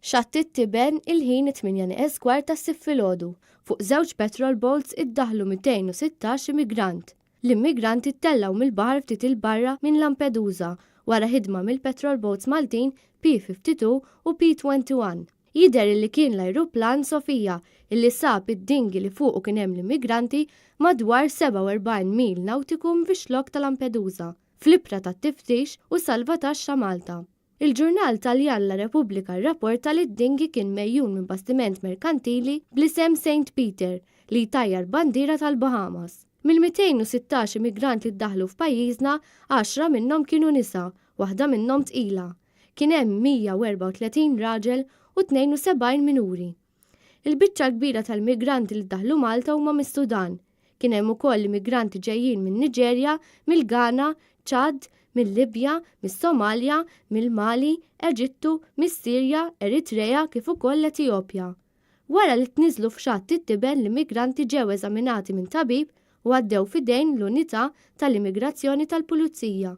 Xatt it-Tiben il-ħin 8:15 tas-sib filgħodu. Fuq żewġ petrol boats iddaħħlu 216 immigrant. L-immigranti ttellaw mill-baħar ftit il-barra minn Lampedusa wara ħidma mill-petrol boats Maltin P52 u P21. Jidher li kien l-ajruplan Sofija illi sab id-dingi li fuqu kien hemm l-immigranti madwar 47 mil nautiku mfixlok ta' Lampedusa, fl-ibra tat-tiftix u salvataġġ ta' Malta. Il-ġurnal Taljan La Repubblika rrapporta li d-dingi kien mejjun minn bastiment merkantili bl-isem St. Peter li jtajjar bandiera tal-Bahamas. Mill-216 immigrant li ddaħlu f'pajjiżna, 10 minnhom kienu nisa, waħda minnhom tqila. Kien hemm 134 raġel u 72 minuri. Il-biċċa kbira tal-migranti li ddaħlu Malta huma mis-Sudan. Kien hemm ukoll immigranti ġejjin minn Niġerja, mill-Ghana, Ċad, mill-Libja, mis-Somalja, mill-Mali, Eġittu, mis-Sirja, Eritrea kif ukoll l-Etjopja. Wara li tniżlu f'xatt it-Tiben l-immigranti ġew eżaminati minn tabib u għaddew f'idejn l-unità tal-immigrazzjoni tal-Pulizija.